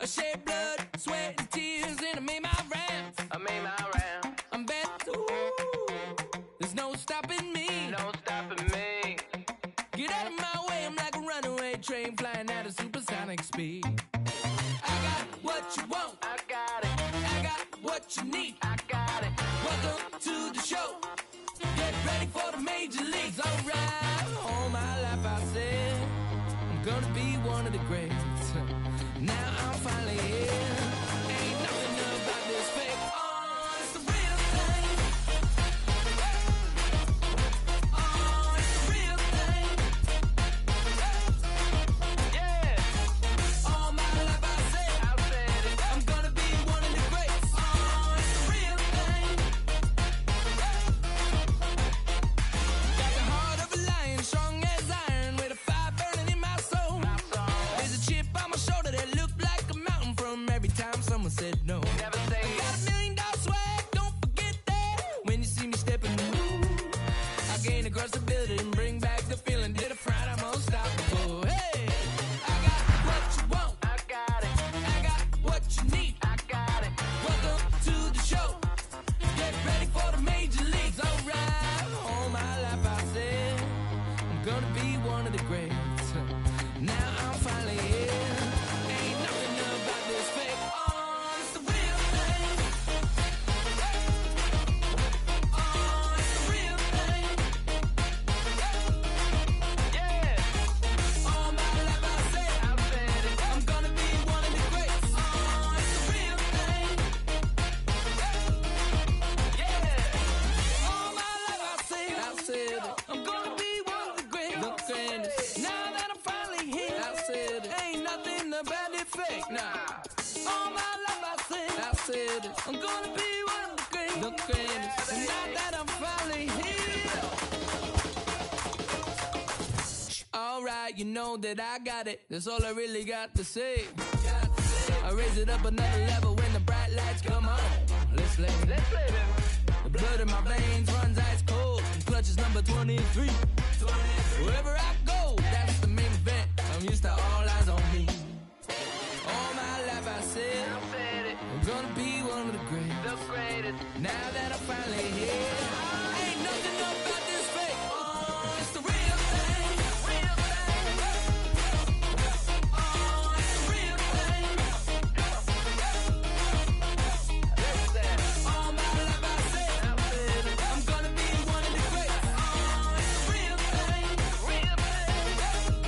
I shed blood, sweat, and tears, and I made my rounds. I'm back, ooh, there's no stopping me. Get out of my way, I'm like a runaway train flying at a supersonic speed. I got what you want, I got what you need, Welcome to the show. Get ready for the major leagues, alright. All my life I said I'm gonna be one of the greats. Now I'm finally here. Ain't nothing about this fake. Oh, it's the real thing. Oh, it's the real thing. Yeah. All my life I said I'm gonna be one of the greats. Oh, it's the real thing. Got the heart of a lion, strong as iron, with a fire burning in my soul. There's a chip on my shoulder that looked like a mountain from every time someone said no. Never say I got $1 million swag, don't forget that. When you see me stepping through, I gain across the building and bring back the feeling. Did a fright, I'm unstoppable. Hey, I got what you want, I got what you need, Welcome to the show. Get ready for the major leagues, alright. All my life I said I'm gonna be one of the greats. Now I'm finally here. Ain't nothing about this fake. Oh, it's the real thing. Oh, it's the real thing. Yeah. All my life I said I'm gonna be one of the greats. Oh, it's the real thing. Yeah. All my life I said I'm gonna be one of the greats. The greatest. Now that I'm finally here, I said ain't nothing about it fake. Nah. All my life I said I'm gonna be one of the greatest. And now that I'm finally here, alright, you know that I got it. That's all I really got to say. I raise it up another level when the bright lights come on. Let's play. The blood in my veins runs ice cold. Clutches number 23. Wherever I go, that's the main event. I'm used to all eyes on me. All my life I said I'm gonna be one of the greatest. Now that I'm finally here, ain't nothing about this fake. Oh, it's the real thing. Oh, it's the real thing. All my life I said I'm gonna be one of the greats. Oh, it's the real thing.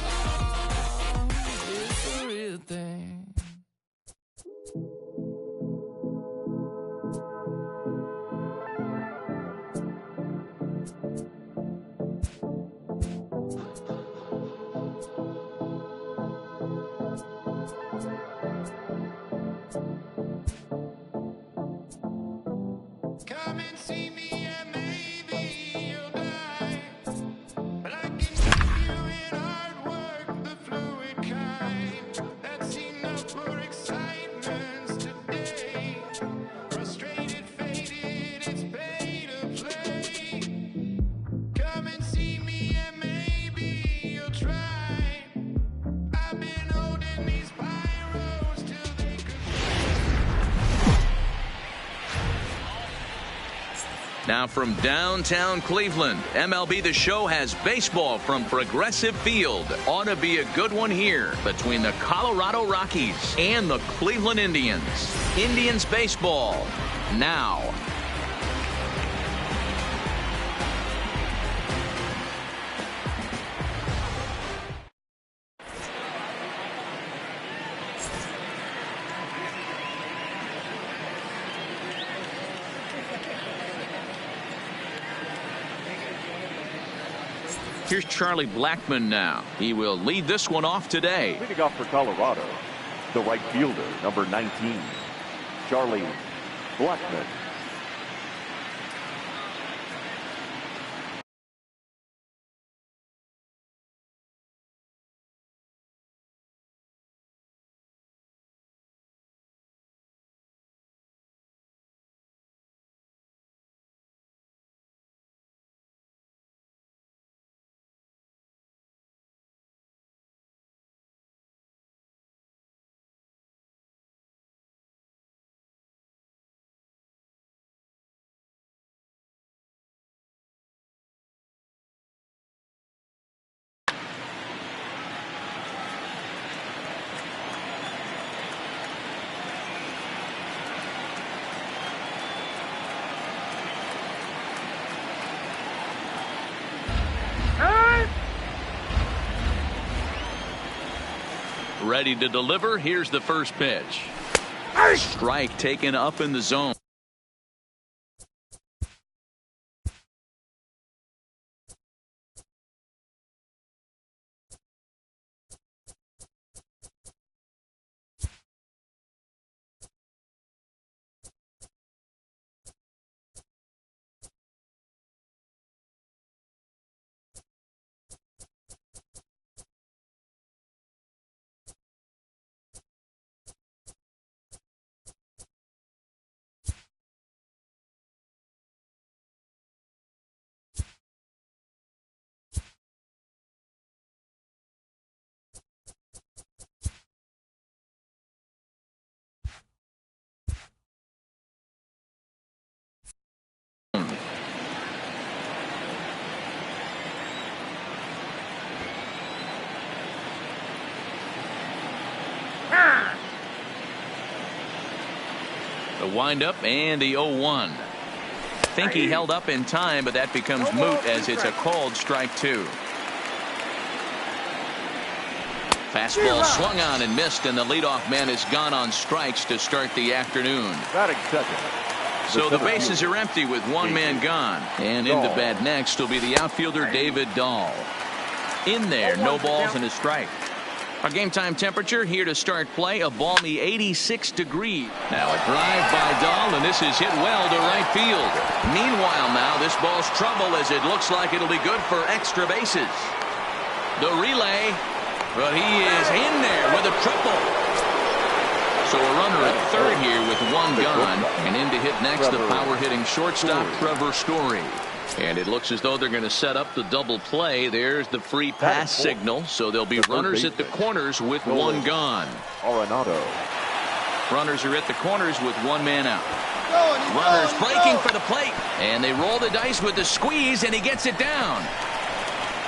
Oh, it's the real thing. Come and see me and maybe you'll die. But I can give you in hard work, the fluid kind. That's enough for excitements today. Frustrated, faded, it's pay to play. Come and see me and maybe you'll try. I've been holding these pyros till they could. Now from downtown Cleveland, MLB The Show has baseball from Progressive Field. Ought to be a good one here between the Colorado Rockies and the Cleveland Indians. Indians baseball now. Here's Charlie Blackmon now. He will lead this one off today. Leading off for Colorado, the right fielder, number 19, Charlie Blackmon. Ready to deliver. Here's the first pitch. Strike taken up in the zone. The windup and the 0-1. Think he held up in time, but that becomes moot as it's a called strike two. Fastball swung on and missed, and the leadoff man is gone on strikes to start the afternoon. Batting second. So the bases are empty with one man gone. And into bat next will be the outfielder David Dahl. In there, no balls and a strike. Our game time temperature here to start play, a balmy 86 degrees. Now a drive by Dahl, and this is hit well to right field. Meanwhile now, this ball's trouble as it looks like it'll be good for extra bases. The relay, but he is in there with a triple. So a runner at third here with one gone, and in to hit next the power-hitting shortstop Trevor Story. And it looks as though they're going to set up the double play. There's the free pass signal, so there'll be runners at the corners with one gone. Arenado. Runners are at the corners with one man out. Runners breaking for the plate, and they roll the dice with the squeeze, and he gets it down.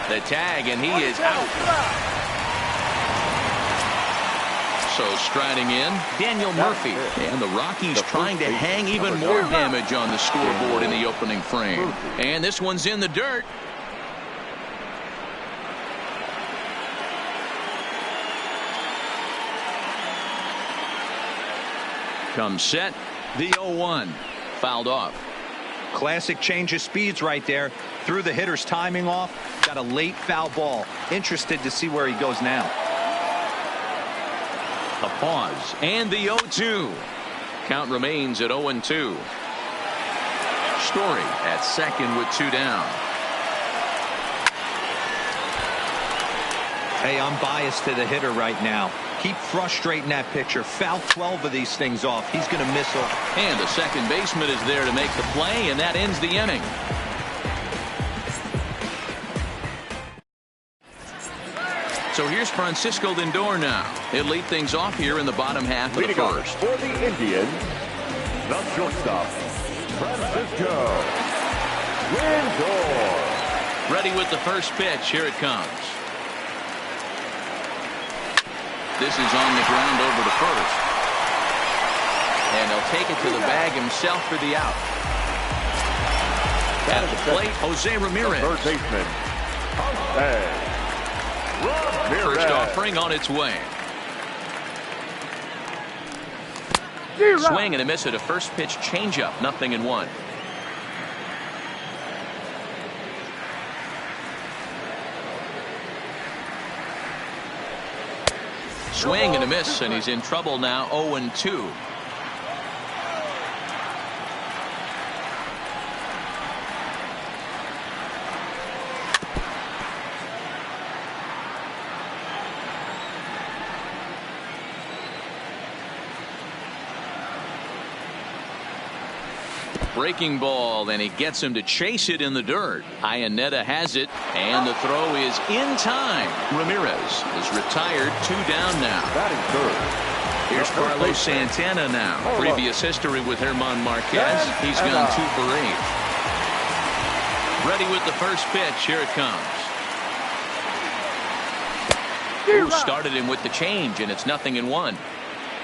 The tag, and he is out. So striding in, Daniel Murphy. And the Rockies trying to hang even more damage on the scoreboard in the opening frame. And this one's in the dirt. Comes set, the 0-1. Fouled off. Classic change of speeds right there. Threw the hitter's timing off. Got a late foul ball. Interested to see where he goes now. A pause, and the 0-2. Count remains at 0-2. Story at second with two down. Hey, I'm biased to the hitter right now. Keep frustrating that pitcher. Foul 12 of these things off. He's going to miss them. And the second baseman is there to make the play, and that ends the inning. So here's Francisco Lindor now. He'll lead things off here in the bottom half of the first. For the Indians, the shortstop, Francisco Lindor. Ready with the first pitch. Here it comes. This is on the ground over to first. And he'll take it to the bag himself for the out. At the plate, Jose Ramirez. Third baseman, Jose. First offering on its way. Swing and a miss at a first pitch changeup. 0-1. Swing and a miss, and he's in trouble now. 0-2. Breaking ball, and he gets him to chase it in the dirt. Iannetta has it, and the throw is in time. Ramirez is retired, two down now. Batting third. Here's Carlos Santana now. Previous history with German Marquez. He's gone 2 for 8. Ready with the first pitch. Here it comes. Ooh, started him with the change, and it's 0-1.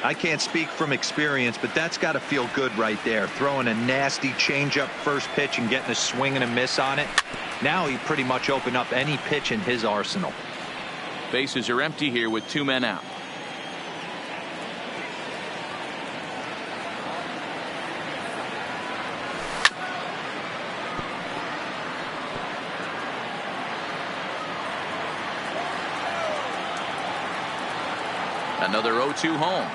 I can't speak from experience, but that's got to feel good right there. Throwing a nasty changeup first pitch and getting a swing and a miss on it. Now he pretty much opened up any pitch in his arsenal. Bases are empty here with 2 men out. Another 0-2 home.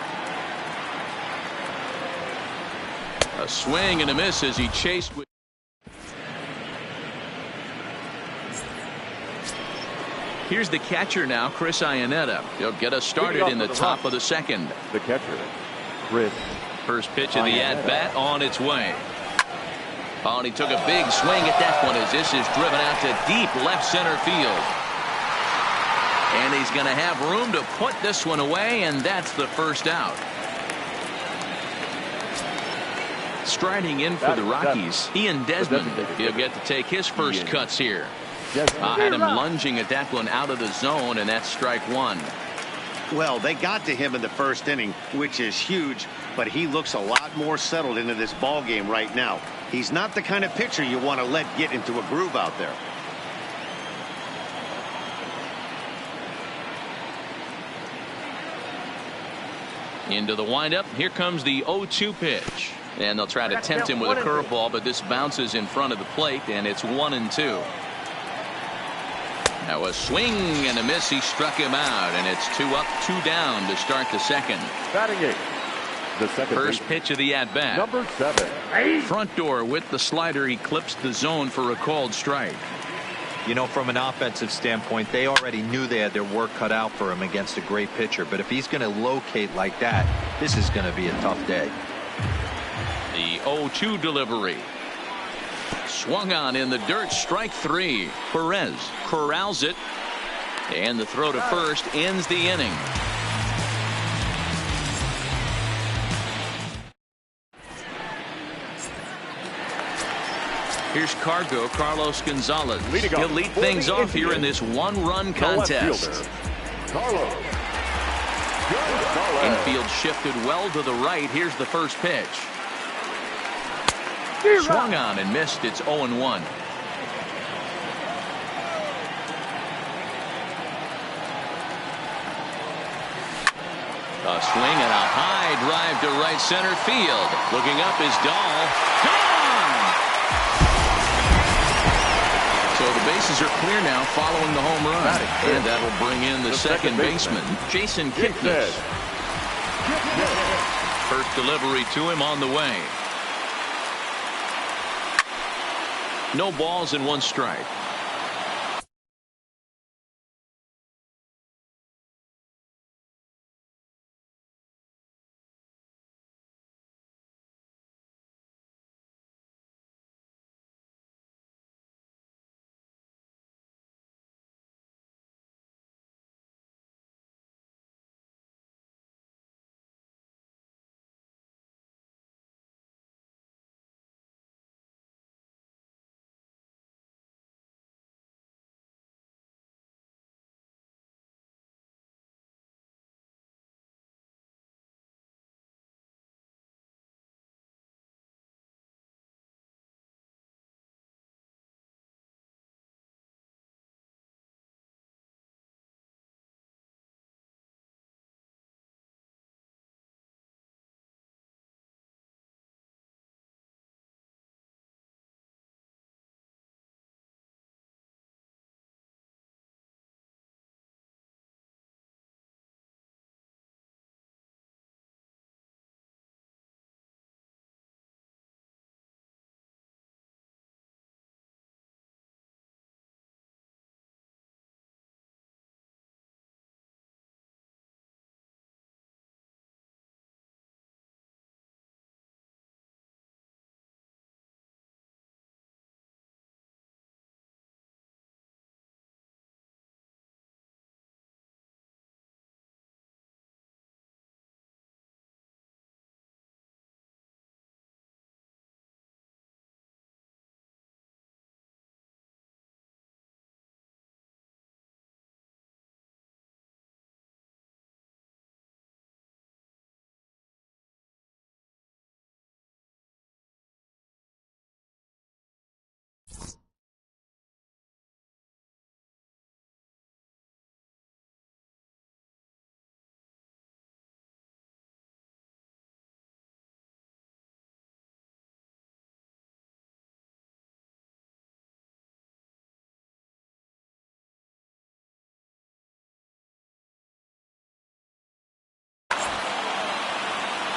A swing and a miss as he chased with. Here's the catcher now, Chris Iannetta. He'll get us started in the top of the second. The catcher, Chris. First pitch of the at-bat on its way. Oh, and he took a big swing at that one as this is driven out to deep left center field. And he's going to have room to put this one away, and that's the first out. Striding in for the Rockies, Ian Desmond. He'll get to take his first cuts here. Had him lunging at that one out of the zone, and that's strike one. Well, they got to him in the first inning, which is huge, but he looks a lot more settled into this ball game right now. He's not the kind of pitcher you want to let get into a groove out there. Into the windup. Here comes the 0-2 pitch. And they'll try to tempt him with a curveball, but this bounces in front of the plate, and it's 1-2. Now a swing and a miss. He struck him out, and it's 2 up, 2 down to start the second. Batting eighth. The second First pitch of the at-bat. Number 7. Front door with the slider eclipsed the zone for a called strike. You know, from an offensive standpoint, they already knew they had their work cut out for him against a great pitcher. But if he's going to locate like that, this is going to be a tough day. The 0-2 delivery. Swung on in the dirt, strike 3. Perez corrals it, and the throw to first ends the inning. Here's Carlos Gonzalez. He'll lead things off here in this one-run contest. Carlos Gonzalez. Infield shifted well to the right. Here's the first pitch. Swung on and missed. It's 0-1. A swing and a high drive to right center field. Looking up is Dahl. Gone! So the bases are clear now following the home run. And that'll bring in the second baseman, Jason Kipnis. First delivery to him on the way. No balls and 1 strike.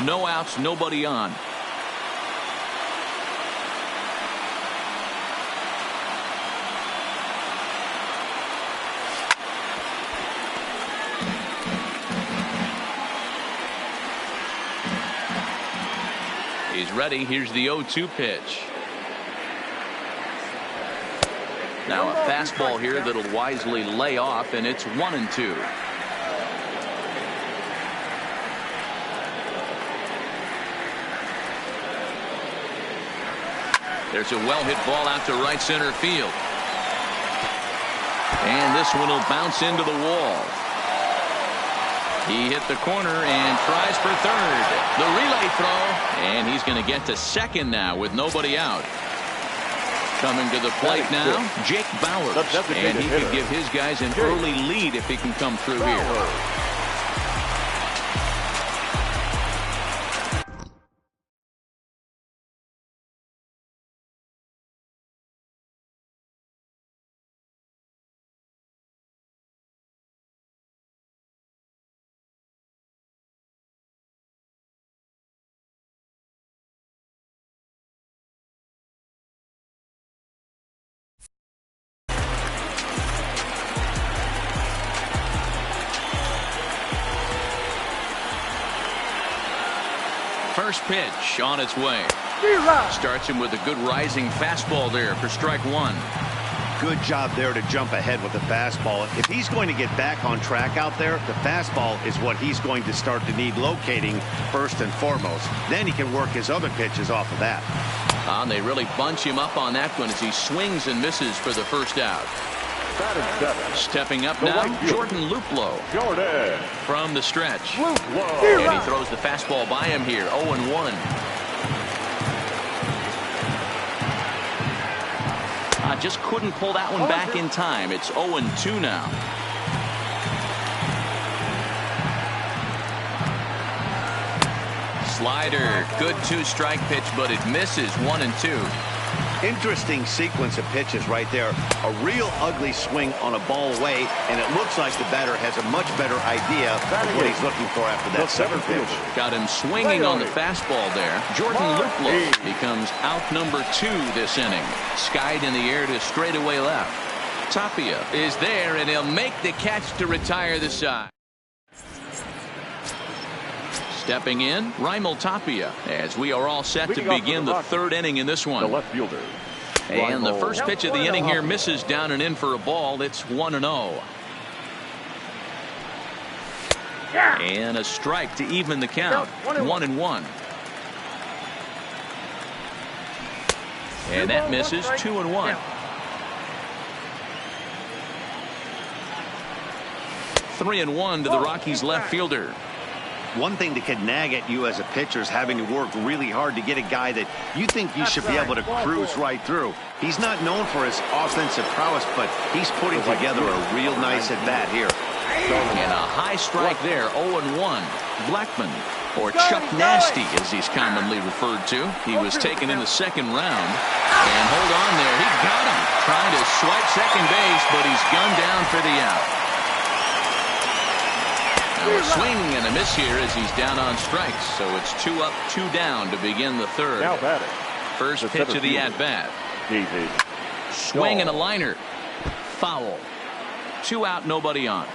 No outs, nobody on. He's ready. Here's the 0-2 pitch. Now a fastball here that'll wisely lay off, and it's 1-2. There's a well-hit ball out to right center field. And this one will bounce into the wall. He hit the corner and tries for third. The relay throw, and he's going to get to second now with nobody out. Coming to the plate now, Jake Bauers, and he could give his guys an early lead if he can come through here. First pitch on its way. Starts him with a good rising fastball there for strike one. Good job there to jump ahead with the fastball. If he's going to get back on track out there, the fastball is what he's going to start to need locating first and foremost. Then he can work his other pitches off of that. And they really bunch him up on that one as he swings and misses for the first out. Stepping up now, Jordan Luplow. From the stretch. And he throws the fastball by him here, 0-1. Just couldn't pull that one back in time. It's 0-2 now. Slider, good two-strike pitch, but it misses. 1-2. Interesting sequence of pitches right there. A real ugly swing on a ball away, and it looks like the batter has a much better idea of what he's looking for after that second pitch. Got him swinging on the fastball there. Jordan Luplow becomes out number 2 this inning. Skied in the air to straightaway left. Tapia is there, and he'll make the catch to retire the side. Stepping in, Raimel Tapia, as we are all set to begin the third inning in this one. The left fielder. And the first pitch of the inning here misses down and in for a ball. It's 1-0. And a strike to even the count. 1-1. And that misses. 2-1. 3-1 to the Rockies left fielder. One thing that could nag at you as a pitcher is having to work really hard to get a guy that you think you should be able to cruise right through. He's not known for his offensive prowess, but he's putting together a real nice at-bat here. And a high strike there, 0-1. Blackman, or Chuck Nasty as he's commonly referred to. He was taken in the second round. And hold on there, he got him. Trying to swipe second base, but he's gunned down for the out. Now a swing and a miss here as he's down on strikes. So it's 2 up, 2 down to begin the third. Now batting. First pitch of the at-bat. Swing and a liner. Foul. 2 out, nobody on.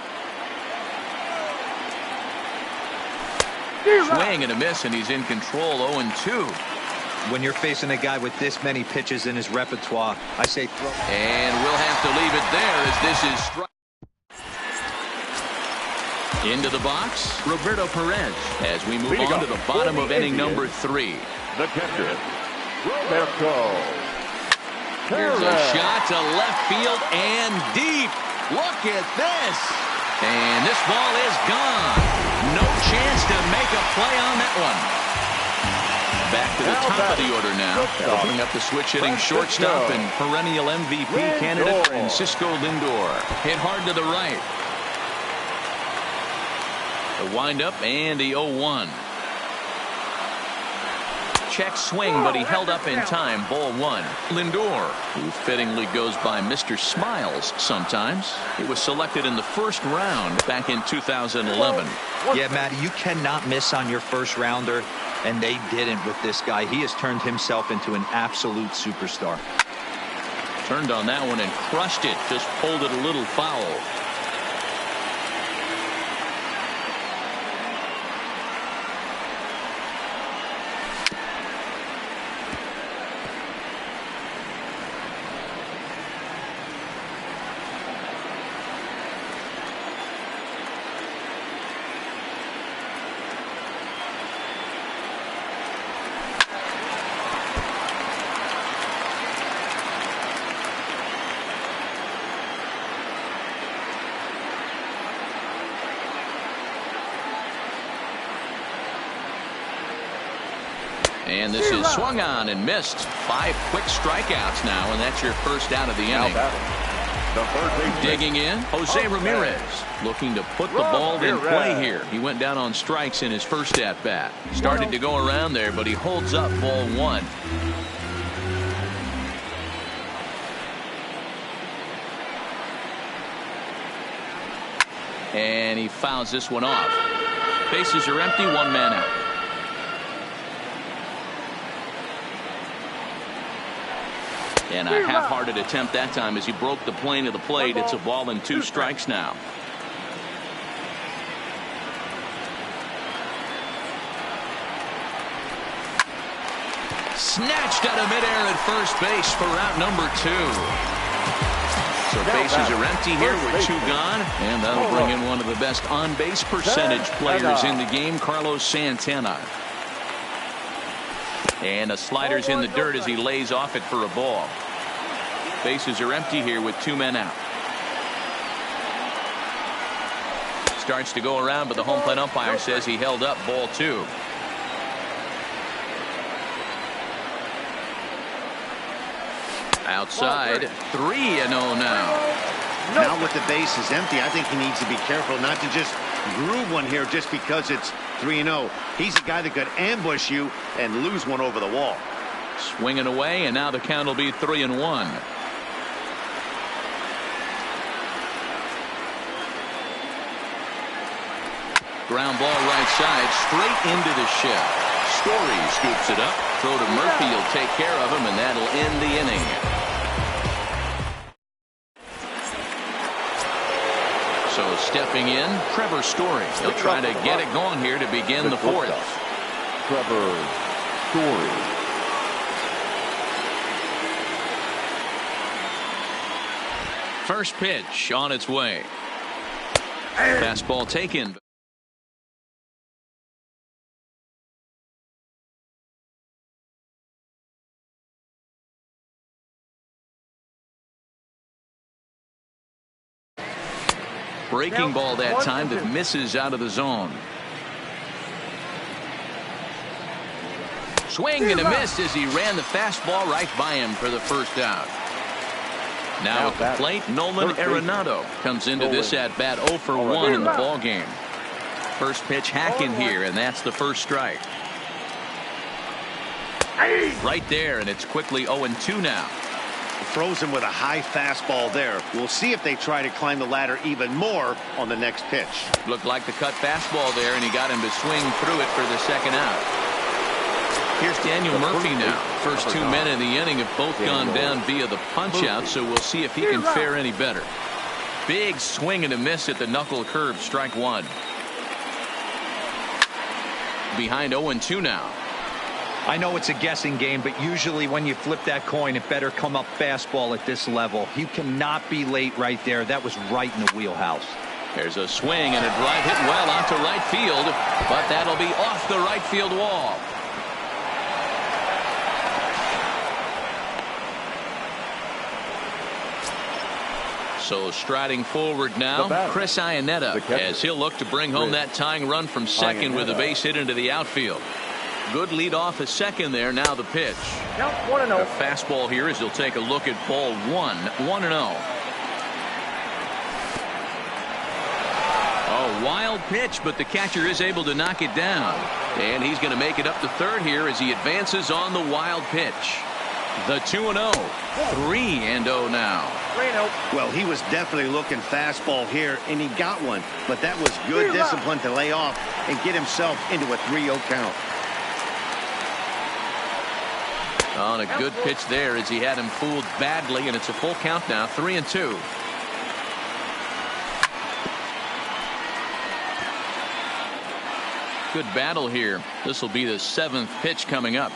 Swing and a miss, and he's in control. 0-2. When you're facing a guy with this many pitches in his repertoire, I say throw. And we'll have to leave it there as this is strike. Into the box, Roberto Perez, as we move on to the bottom of inning number 3. The catcher, Roberto. Here's a shot to left field and deep. Look at this. And this ball is gone. No chance to make a play on that one. Back to the top of the order now. Opening up the switch-hitting shortstop and perennial MVP candidate Francisco Lindor. Hit hard to the right. The windup and the 0-1. check swing, but he held up in time. Ball one. Lindor, who fittingly goes by Mr. Smiles sometimes. He was selected in the first round back in 2011. Yeah, Matty, you cannot miss on your first rounder, and they didn't with this guy. He has turned himself into an absolute superstar. Turned on that one and crushed it. Just pulled it a little foul. And this is swung on and missed. 5 quick strikeouts now, and that's your first out of the inning. Digging in, Jose Ramirez, looking to put the ball in play here. He went down on strikes in his first at-bat. Started to go around there, but he holds up ball one. And he fouls this one off. Bases are empty, 1 man out. And a half-hearted attempt that time as he broke the plane of the plate. It's a ball and 2 strikes now. Snatched out of midair at first base for out number 2. So bases are empty here with 2 gone. And that'll bring in one of the best on-base percentage players in the game, Carlos Santana. And a slider's in the dirt as he lays off it for a ball. Bases are empty here with 2 men out. Starts to go around, but the home plate umpire says he held up ball 2. Outside, 3-0 now. Now with the bases empty, I think he needs to be careful not to just groove one here just because it's 3-0. He's a guy that could ambush you and lose one over the wall. Swinging away, and now the count will be 3-1. Ground ball right side, straight into the shed. Story scoops it up. Throw to Murphy, he'll take care of him, and that'll end the inning. So stepping in, Trevor Story. He'll try to get it going here to begin the 4th. Trevor Story. First pitch on its way. Fastball taken. Breaking ball that time that misses out of the zone. Swing and a miss as he ran the fastball right by him for the first out. Now at the plate, Nolan Arenado comes into this at bat 0 for 1 in the ball game. First pitch hacking here, and that's the first strike. Right there, and it's quickly 0-2 now. Throws him with a high fastball there. We'll see if they try to climb the ladder even more on the next pitch. Looked like the cut fastball there, and he got him to swing through it for the second out. Here's Daniel Murphy now. First 2 men in the inning have both gone down via the punch out, so we'll see if he can fare any better. Big swing and a miss at the knuckle curve, strike 1. Behind 0-2 now. I know it's a guessing game, but usually when you flip that coin, it better come up fastball at this level. You cannot be late right there. That was right in the wheelhouse. There's a swing and a drive hit well onto right field, but that'll be off the right field wall. So striding forward now, Chris Iannetta, as he'll look to bring home that tying run from second with a base hit into the outfield. Good lead off at second there. Now the pitch. A fastball here as he'll take a look at ball 1. 1-0. Oh, wild pitch, but the catcher is able to knock it down. And he's going to make it up to third here as he advances on the wild pitch. The 2-0. 3-0 now. Well, he was definitely looking fastball here, and he got one. But that was good discipline to lay off and get himself into a 3-0 count. On a good pitch there as he had him fooled badly, and it's a full count now. 3-2. Good battle here. This will be the 7th pitch coming up.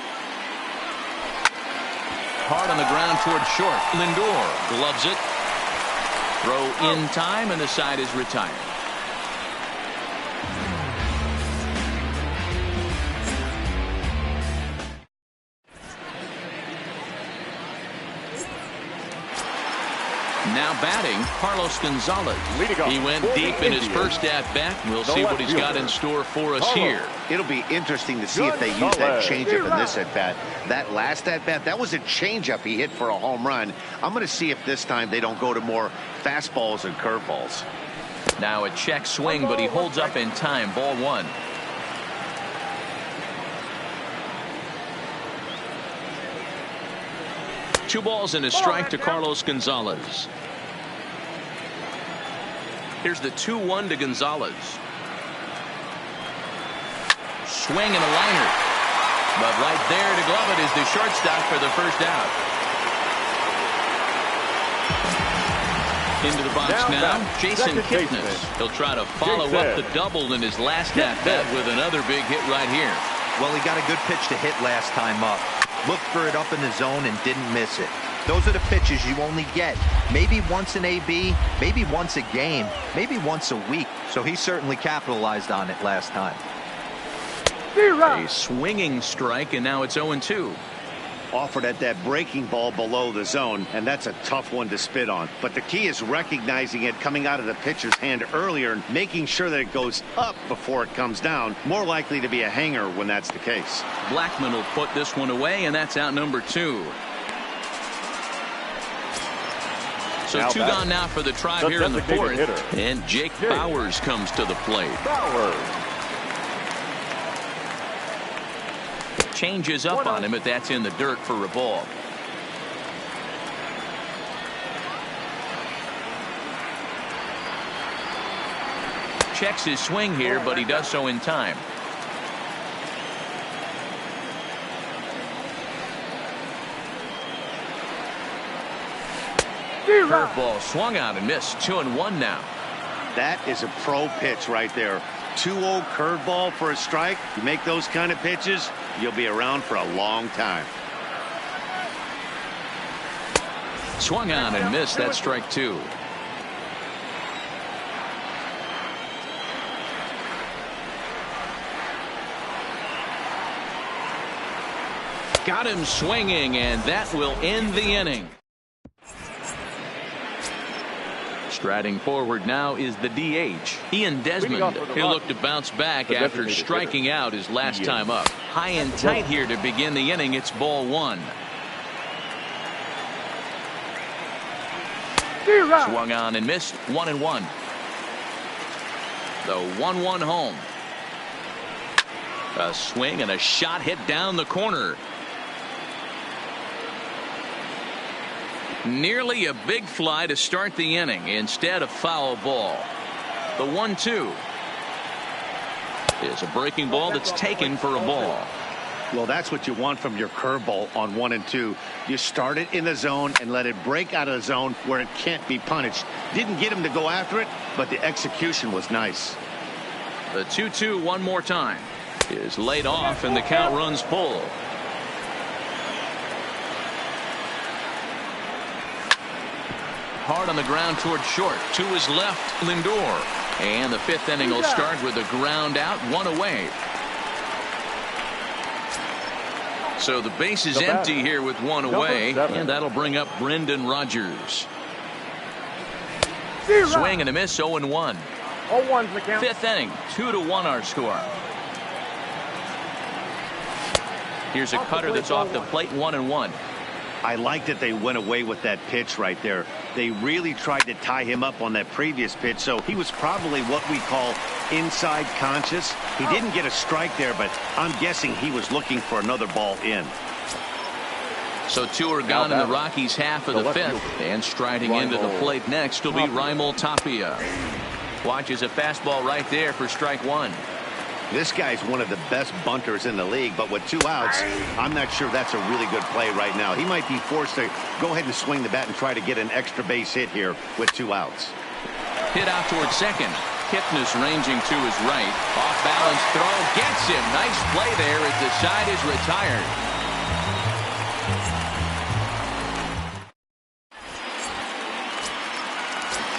Hard on the ground toward short. Lindor gloves it. Throw in time, and the side is retired. Now batting, Carlos Gonzalez. He went deep in his first at-bat. We'll see what he's got in store for us here. It'll be interesting to see if they use that changeup in this at-bat. That last at-bat, that was a changeup he hit for a home run. I'm going to see if this time they don't go to more fastballs and curveballs. Now a check swing, but he holds up in time. Ball 1. Two balls and a strike to Carlos Gonzalez. Here's the 2-1 to Gonzalez. Swing and a liner. But right there to glove it is the shortstop for the first out. Into the box now, Jason Kipnis. He'll try to follow up the double in his last at-bat with another big hit right here. Well, he got a good pitch to hit last time up. Looked for it up in the zone and didn't miss it. Those are the pitches you only get maybe once in AB, maybe once a game, maybe once a week. So he certainly capitalized on it last time. A swinging strike, and now it's 0-2. Offered at that breaking ball below the zone, and that's a tough one to spit on. But the key is recognizing it coming out of the pitcher's hand earlier and making sure that it goes up before it comes down. More likely to be a hanger when that's the case. Blackman will put this one away, and that's out number 2. So Now 2 gone now for the Tribe here in the 4th. Hitter. And Jake Bauers comes to the plate. Changes up on him, but that's in the dirt for a ball. Checks his swing here, but he does so in time. Curveball swung out and missed. 2-1 now. That is a pro pitch right there. 2-0 curveball for a strike. You make those kind of pitches, you'll be around for a long time. Swung on and missed. That's strike 2. Got him swinging, and that will end the inning. Striding forward now is the DH, Ian Desmond. He'll look to bounce back after striking out his last time up. High and tight here to begin the inning. It's ball 1. Swung on and missed. 1-1. The 1-1 home. A swing and a shot hit down the corner. Nearly a big fly to start the inning. Instead, a foul ball. The 1-2 is a breaking ball that's taken for a ball. Well, that's what you want from your curveball on 1 and 2. You start it in the zone and let it break out of the zone where it can't be punished. Didn't get him to go after it, but the execution was nice. The 2-2 one more time is laid off, and the count runs full. Hard on the ground toward short. To his left, Lindor. And the 5th inning will start with a ground out, 1 away. So the base is empty here with 1 away, and that'll bring up Brendan Rodgers. Swing and a miss, 0-1. 5th inning, 2-1 our score. Here's a cutter that's off the plate, 1-1. I like that they went away with that pitch right there. They really tried to tie him up on that previous pitch, so he was probably what we call inside conscious. He didn't get a strike there, but I'm guessing he was looking for another ball in. So 2 are gone in the Rockies' half of the 5th. And striding into the plate next will be Raimel Tapia. Watches a fastball right there for strike 1. This guy's one of the best bunters in the league, but with 2 outs, I'm not sure that's a really good play right now. He might be forced to go ahead and swing the bat and try to get an extra base hit here with 2 outs. Hit out towards second. Kipnis ranging to his right. Off balance throw gets him. Nice play there as the side is retired.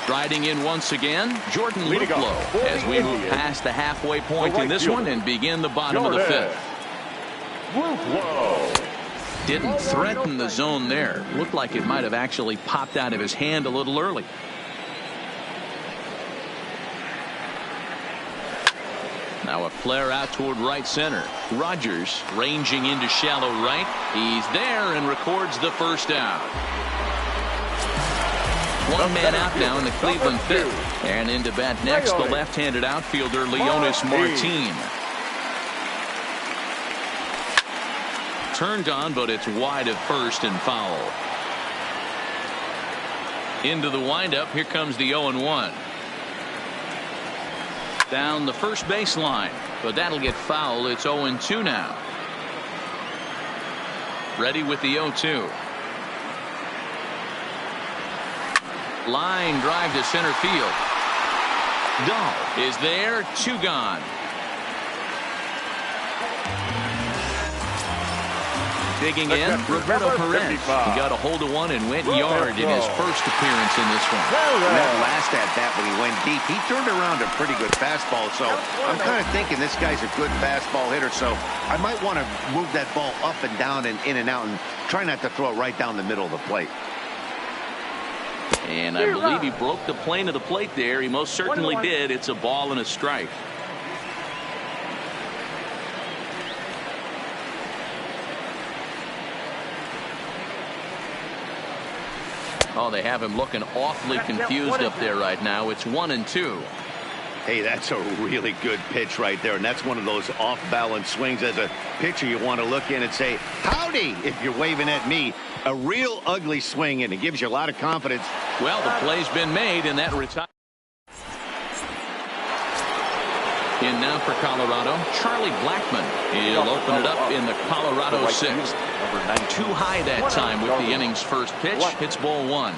Striding in once again, Jordan Luplow as we move past the halfway point in this one and begin the bottom of the 5th. Didn't threaten the zone there. Looked like it might have actually popped out of his hand a little early. Now a flare out toward right center. Rogers ranging into shallow right. He's there and records the first out. 1 man out now in the Cleveland 5th. And into bat next, the left-handed outfielder Leonis Martin. Turned on, but it's wide at first and foul. Into the windup. Here comes the 0-1. Down the first baseline, but that'll get foul. It's 0-2 now. Ready with the 0-2. Line drive to center field. Dahl is there. 2 gone. Digging in, Roberto Perez. He got a hold of one and went yard in his first appearance in this one. That last at bat when he went deep, he turned around a pretty good fastball. So I'm kind of thinking this guy's a good fastball hitter. So I might want to move that ball up and down and in and out and try not to throw it right down the middle of the plate. And I believe he broke the plane of the plate there. He most certainly did. It's a ball and a strike. Oh, they have him looking awfully confused up there right now. It's 1-2. Hey, that's a really good pitch right there, and that's one of those off-balance swings. As a pitcher, you want to look in and say, howdy, if you're waving at me. A real ugly swing, and it gives you a lot of confidence. Well, the play's been made, and that retires. In now for Colorado, Charlie Blackmon. He'll open it up in the Colorado 6th. Too high that time with the inning's first pitch. Hits ball 1.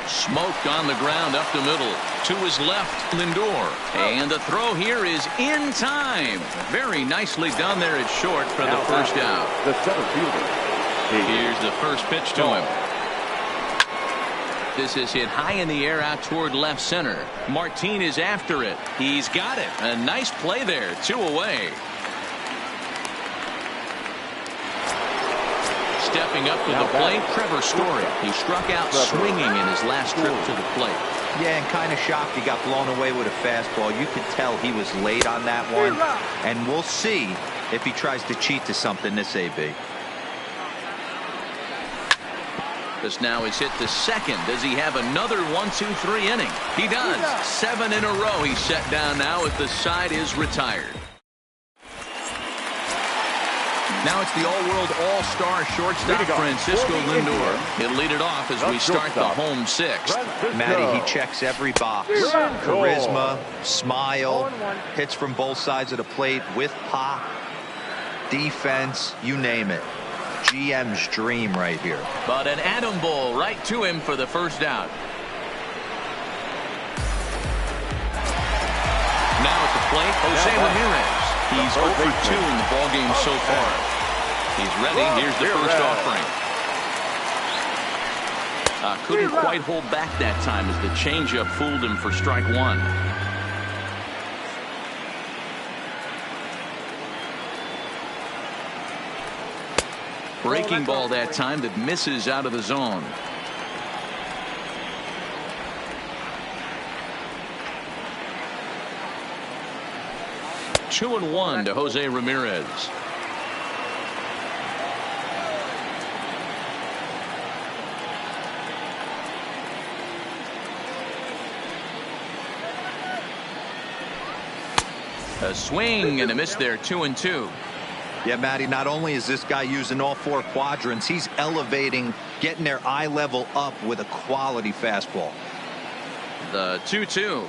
Smoke on the ground up the middle. To his left, Lindor. And the throw here is in time. Very nicely done there at short for the first out. The center fielder. Here's the first pitch to him. This is hit high in the air out toward left center. Martin is after it. He's got it. A nice play there. 2 away. Stepping up to the plate, Trevor Story. He struck out swinging in his last trip to the plate. Yeah, and kind of shocked he got blown away with a fastball. You could tell he was late on that one. And we'll see if he tries to cheat to something this AB. This now is hit to second. Does he have another 1-2-3 inning? He does. 7 in a row he's set down now as the side is retired. Now it's the all-world all-star shortstop Francisco Lindor. He'll lead it off as we start the home 6th. Matty, he checks every box. Charisma, smile, hits from both sides of the plate with pop, defense, you name it. GM's dream right here. But an atom ball right to him for the first out. Now at the plate, Jose Ramirez. He's 0 for 2 in the ballgame so far. He's ready. Here's the first offering. Couldn't quite hold back that time as the changeup fooled him for strike 1. Breaking ball that time that misses out of the zone. Two and 1 to Jose Ramirez. A swing and a miss there, 2-2. Yeah, Matty, not only is this guy using all 4 quadrants, he's elevating, getting their eye level up with a quality fastball. The 2-2.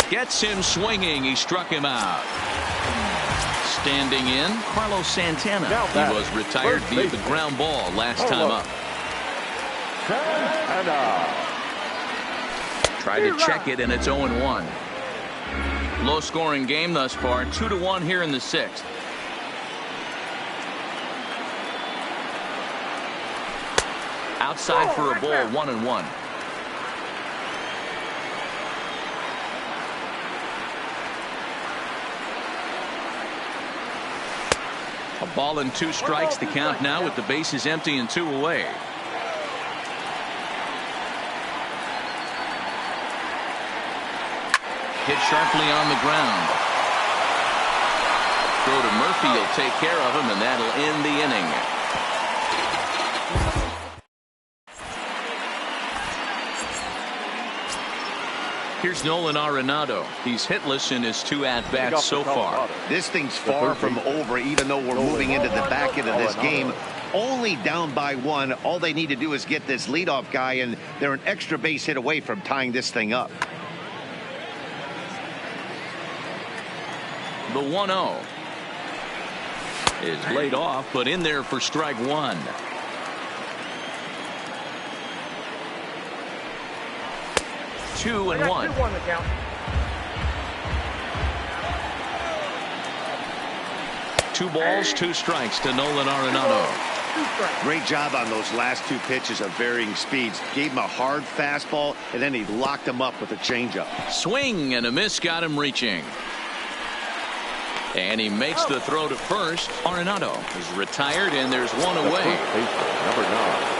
Gets him swinging. He struck him out. Standing in, Carlos Santana. He was retired via the ground ball last time up. Tried to check it, and it's 0-1. Low-scoring game thus far, 2-1 here in the 6th. Outside for a ball, 1-1. A ball and 2 strikes to count now with the bases empty and 2 away. Hit sharply on the ground. Throw to Murphy will take care of him, and that'll end the inning. Here's Nolan Arenado. He's hitless in his 2 at-bats so far. This thing's far from over, even though we're moving into the back end of this game. Only down by 1. All they need to do is get this leadoff guy, and they're an extra base hit away from tying this thing up. The 1-0 is laid off, but in there for strike 1. Two and one. 2 balls, 2 strikes to Nolan Arenado. Great job on those last 2 pitches of varying speeds. Gave him a hard fastball, and then he locked him up with a changeup. Swing and a miss got him reaching. And he makes the throw to first. Arenado is retired, and there's 1 away.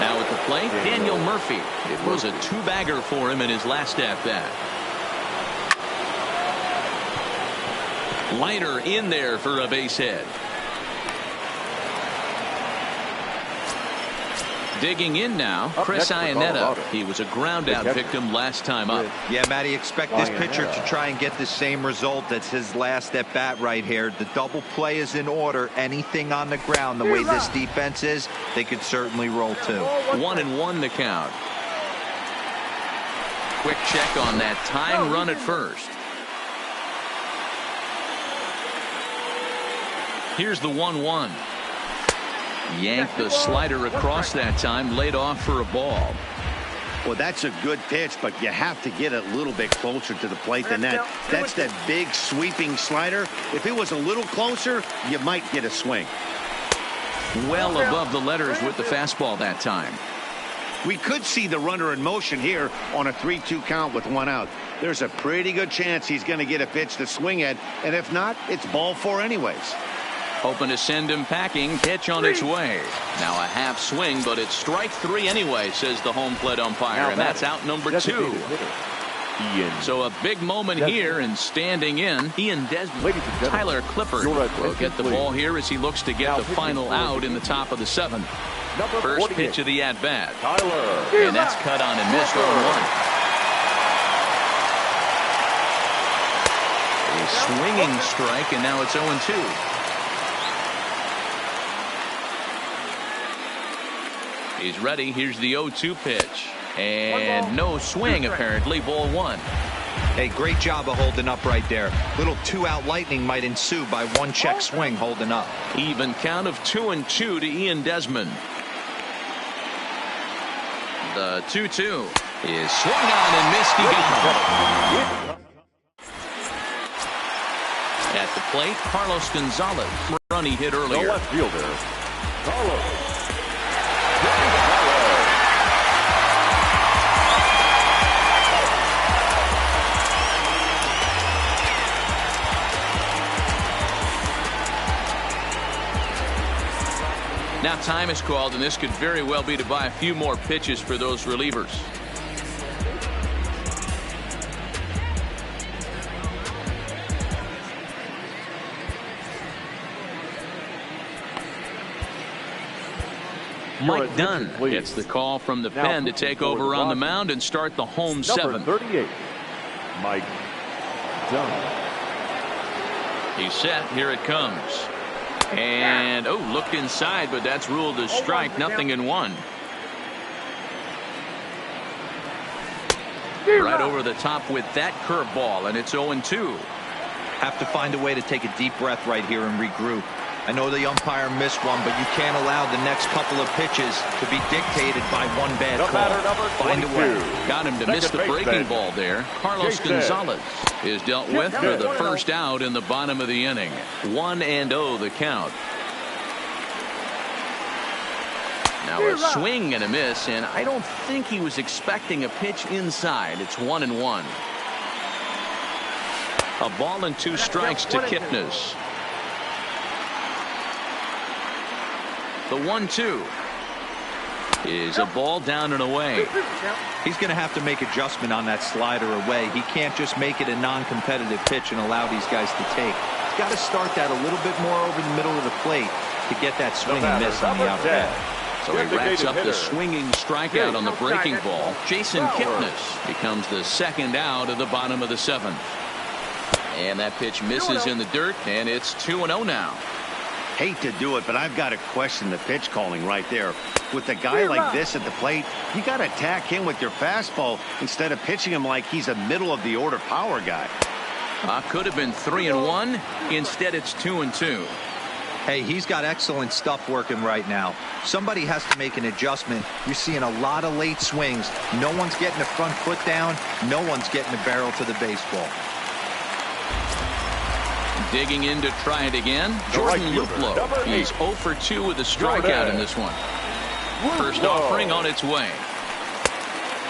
Now at the plate, Daniel Murphy. It was a 2-bagger for him in his last at-bat. Leiter in there for a base hit. Digging in now, Chris Iannetta. He was a ground-out victim last time up. Yeah, Matty, expect this pitcher to try and get the same result as his last at-bat right here. The double play is in order. Anything on the ground, the way this defense is, they could certainly roll 2. 1-1 the count. Quick check on that time run at first. Here's the 1-1. Yanked the slider across that time, laid off for a ball. Well, that's a good pitch, but you have to get a little bit closer to the plate than that. That's that big sweeping slider. If it was a little closer, you might get a swing. Well above the letters with the fastball that time. We could see the runner in motion here on a 3-2 count with 1 out. There's a pretty good chance he's going to get a pitch to swing at, and if not, it's ball 4 anyways. Hoping to send him packing. Pitch on its way. Now a half swing, but it's strike 3 anyway, says the home plate umpire, and that's out number 2. So a big moment here, and standing in, Ian Desmond. Tyler Clippard will get the ball here as he looks to get the final out in the top of the 7th. First pitch of the at-bat. And that's cut on and missed 0-1. A swinging strike, and now it's 0-2. He's ready. Here's the 0-2 pitch. And no swing, apparently. Ball 1. Hey, great job of holding up right there. Little 2-out lightning might ensue by 1 check swing holding up. Even count of 2-2 to Ian Desmond. The 2-2 is swung on and missed. He got at the plate, Carlos Gonzalez. Run he hit earlier. The left fielder, Carlos. Now time is called, and this could very well be to buy a few more pitches for those relievers. Mike Dunn gets the call from the pen to take over on the mound and start the home 7th. Number 38, Mike done. He's set. Here it comes. And, oh, looked inside, but that's ruled a strike. Nothing in one. Right over the top with that curveball, and it's 0-2. Have to find a way to take a deep breath right here and regroup. I know the umpire missed one, but you can't allow the next couple of pitches to be dictated by one bad call. Find a way. Got him to miss the breaking ball there. Carlos Gonzalez is dealt with for the first out in the bottom of the inning. 1-0 the count. Now a swing and a miss, and I don't think he was expecting a pitch inside. It's 1-1. A ball and 2 strikes to Kipnis. The 1-2 is a ball down and away. He's going to have to make adjustment on that slider away. He can't just make it a non-competitive pitch and allow these guys to take. He's got to start that a little bit more over the middle of the plate to get that swing and miss on the outside. So he racks up the swinging strikeout on the breaking ball. Jason Kipnis becomes the second out of the bottom of the 7th. And that pitch misses in the dirt, and it's 2-0 now. Hate to do it, but I've got to question the pitch calling right there. With a guy like this at the plate, you got to attack him with your fastball instead of pitching him like he's a middle-of-the-order power guy. Could have been 3-1. Instead, it's 2-2. Hey, he's got excellent stuff working right now. Somebody has to make an adjustment. You're seeing a lot of late swings. No one's getting the front foot down. No one's getting the barrel to the baseball. Digging in to try it again. Jordan Luplow. He's 0 for 2 with a strikeout in this one. First offering on its way.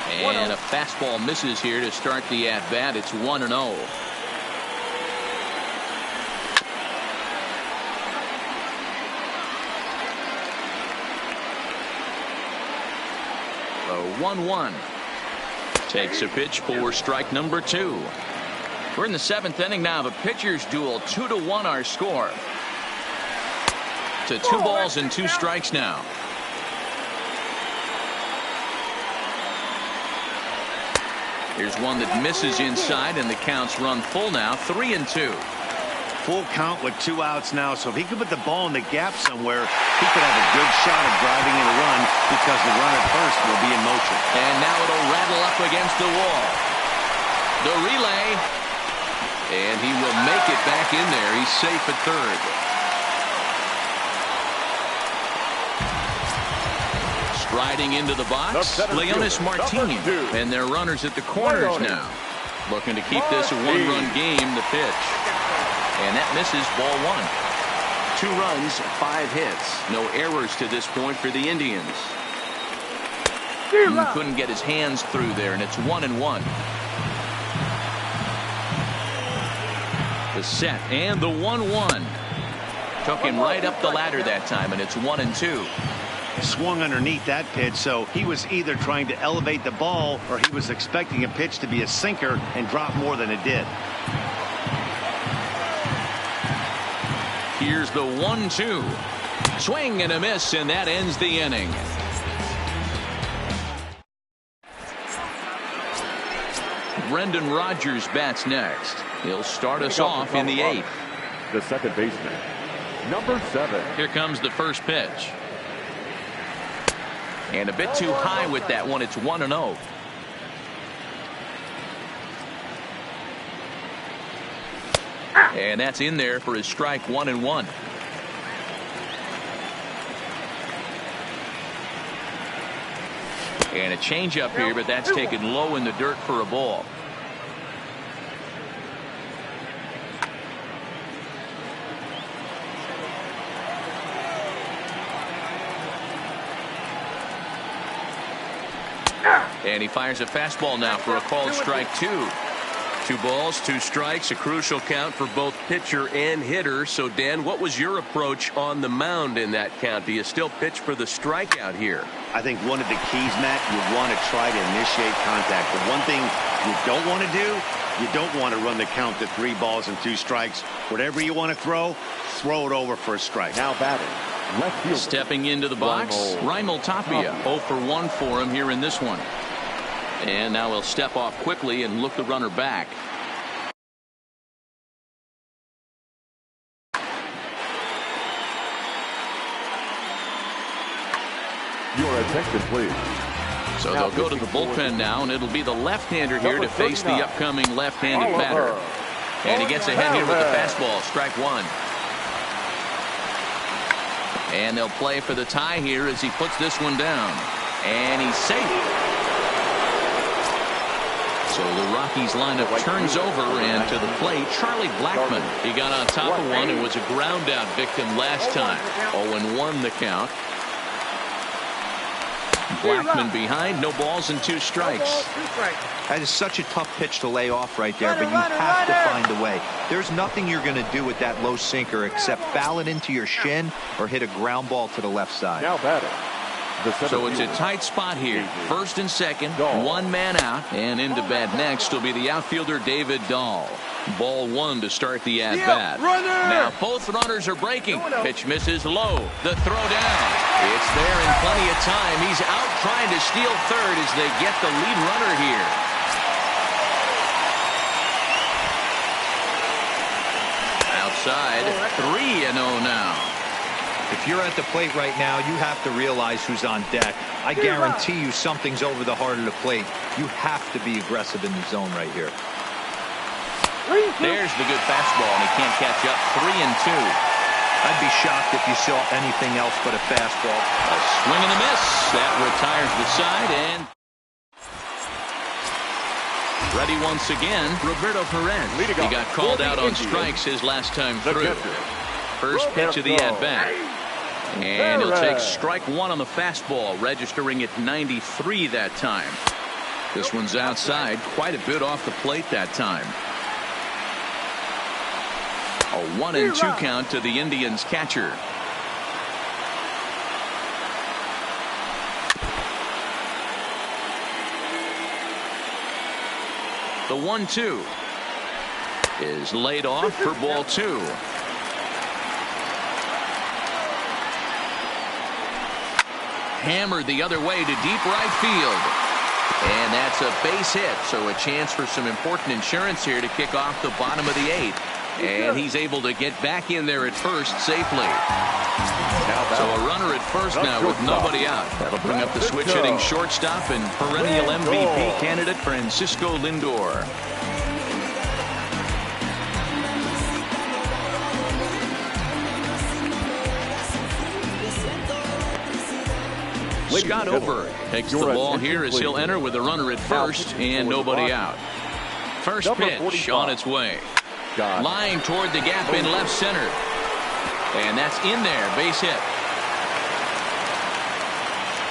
And a fastball misses here to start the at-bat. It's 1-0. The 1-1. Takes a pitch for strike number 2. We're in the 7th inning now of a pitcher's duel. 2-1 our score. To 2 balls and 2 strikes now. Here's one that misses inside, and the count's run full now. 3-2. Full count with 2 outs now, so if he could put the ball in the gap somewhere, he could have a good shot at driving in a run because the run at first will be in motion. And now it'll rattle up against the wall. The relay. And he will make it back in there. He's safe at third. Striding into the box, Leonis Martin. And their runners at the corners now. Looking to keep this a 1-run game, the pitch. And that misses, ball 1. 2 runs, 5 hits. No errors to this point for the Indians. Couldn't get his hands through there, and it's 1-1. The set and the 1-1. Took him right up the ladder that time, and it's 1-2. Swung underneath that pitch, so he was either trying to elevate the ball or he was expecting a pitch to be a sinker and drop more than it did. Here's the 1-2. Swing and a miss, and that ends the inning. Brendan Rodgers bats next. He'll start us off in the 8th. The second baseman, number 7. Here comes the first pitch. And a bit too high with that one. It's 1-0. And that's in there for his strike. 1-1. And a changeup here, but that's taken low in the dirt for a ball. And he fires a fastball now for a called strike 2. 2 balls, 2 strikes, a crucial count for both pitcher and hitter. So, Dan, what was your approach on the mound in that count? Do you still pitch for the strikeout here? I think one of the keys, Matt, you want to try to initiate contact. The one thing you don't want to do, you don't want to run the count to 3 balls and 2 strikes. Whatever you want to throw it over for a strike. Now batting. Left field. Stepping into the box, Raimel Tapia. 0 for 1 for him here in this one. And now he'll step off quickly and look the runner back. Check complete. So they'll go to the bullpen now, and it'll be the left-hander here to face the upcoming left-handed batter. And he gets ahead here with the fastball, strike one. And they'll play for the tie here as he puts this one down. And he's safe. So the Rockies lineup turns over, and to the plate, Charlie Blackmon. He got on top of one and was a ground-out victim last time. 0-1 the count. Blackmon behind, no balls and 2 strikes. That is such a tough pitch to lay off right there, but you have to find a way. There's nothing you're going to do with that low sinker except foul it into your shin or hit a ground ball to the left side. Now batting. So it's a tight spot here. First and second, one man out, and into bat next will be the outfielder David Dahl. Ball one to start the at-bat. Now both runners are breaking. Pitch misses low. The throw down. It's there in plenty of time. He's out trying to steal third as they get the lead runner here. Outside, 3-0 now. If you're at the plate right now, you have to realize who's on deck. I guarantee you something's over the heart of the plate. You have to be aggressive in the zone right here. There's the good fastball, and he can't catch up. 3-2. I'd be shocked if you saw anything else but a fastball. A swing and a miss. That retires the side, and ready once again, Roberto Perez. He got called out on strikes his last time through. First pitch of the at-bat. And he'll take strike one on the fastball, registering at 93 that time. This one's outside, quite a bit off the plate that time. A 1-2 count to the Indians catcher. The 1-2 is laid off for ball 2. Hammered the other way to deep right field. And that's a base hit, so a chance for some important insurance here to kick off the bottom of the 8th. And he's able to get back in there at first safely. So a runner at first now with nobody out. That'll bring up the switch-hitting shortstop and perennial MVP candidate Francisco Lindor. Scott Oberg takes the ball here as he'll enter with a runner at first and nobody out. First pitch on its way. Line toward the gap in left center. And that's in there. Base hit.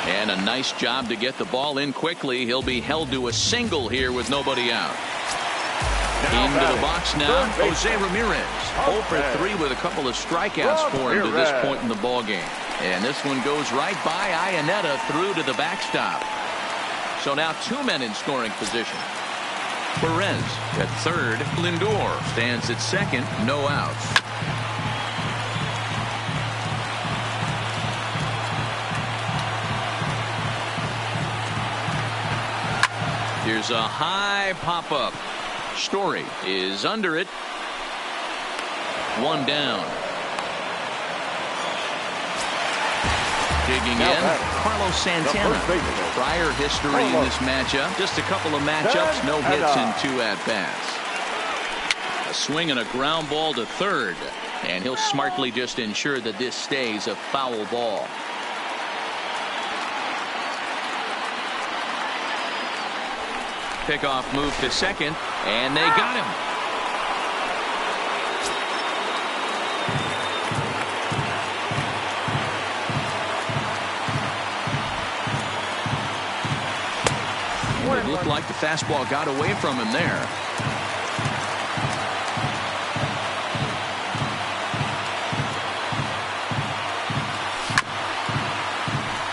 And a nice job to get the ball in quickly. He'll be held to a single here with nobody out. Into the box now, Jose Ramirez. 0 for 3 with a couple of strikeouts for him to this point in the ballgame. And this one goes right by Iannetta through to the backstop. So now 2 men in scoring position. Perez at third. Lindor stands at second. No outs. Here's a high pop-up. Story is under it. 1 down. Digging in, Carlos Santana. Prior history in this matchup. Just a couple of matchups, no hits in 2 at-bats. A swing and a ground ball to third. And he'll smartly just ensure that this stays a foul ball. Pickoff move to second, and they got him. It looked like the fastball got away from him there.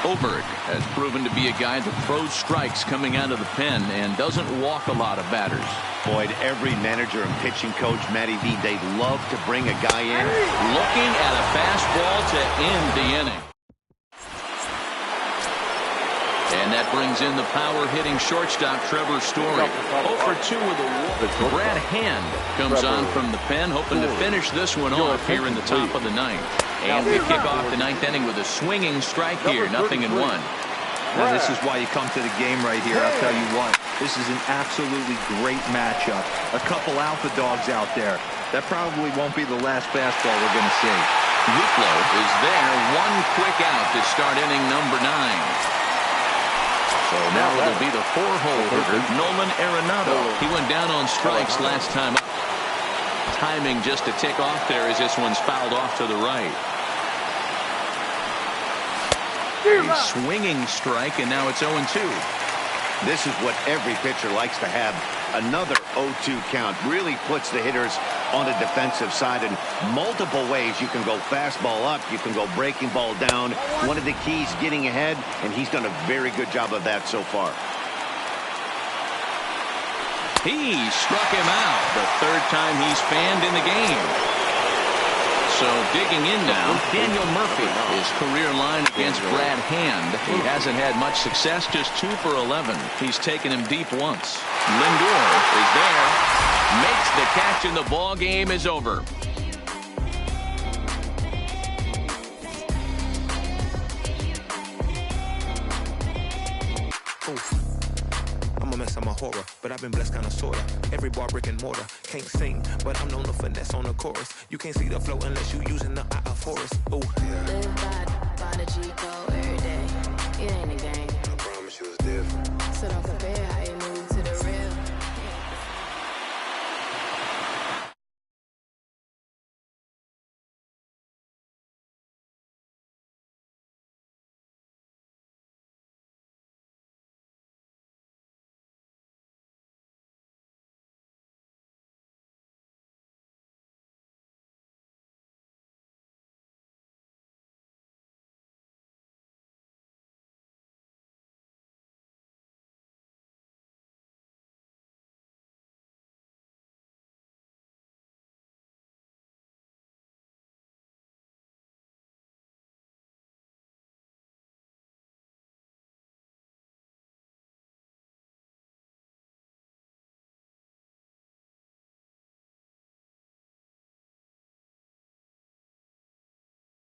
Oberg has proven to be a guy that throws strikes coming out of the pen and doesn't walk a lot of batters. Boyd, every manager and pitching coach, Matty V, they'd love to bring a guy in. Looking at a fastball to end the inning. And that brings in the power-hitting shortstop, Trevor Story. 0 for 2 with a walk. Brad Hand comes on from the pen, hoping to finish this one off here in the top of the 9th. And we kick off the 9th inning with a swinging strike here, 0-1. Now, this is why you come to the game right here. I'll tell you what, this is an absolutely great matchup. A couple alpha dogs out there. That probably won't be the last fastball we're going to see. Luplo is there. One quick out to start inning number 9. So now it'll be the 4-hole hitter, Nolan Arenado. He went down on strikes last time up. Timing just a tick off there as this one's fouled off to the right. A swinging strike, and now it's 0-2. This is what every pitcher likes to have. Another 0-2 count really puts the hitters on the defensive side in multiple ways. You can go fastball up, you can go breaking ball down. One of the keys, getting ahead, and he's done a very good job of that so far. He struck him out the third time he's fanned in the game. So digging in now, Daniel Murphy, his career line against Brad Hand. He hasn't had much success, just 2 for 11. He's taken him deep once. Lindor is there, makes the catch, and the ball game is over. I'm a horror, but I've been blessed kinda sorta. Every bar brick and mortar. Can't sing, but I'm known to finesse on the chorus. You can't see the flow unless you using the eye of Horus. Ooh. Live by the G code every day. It ain't a game. I promise you it's different. So don't compare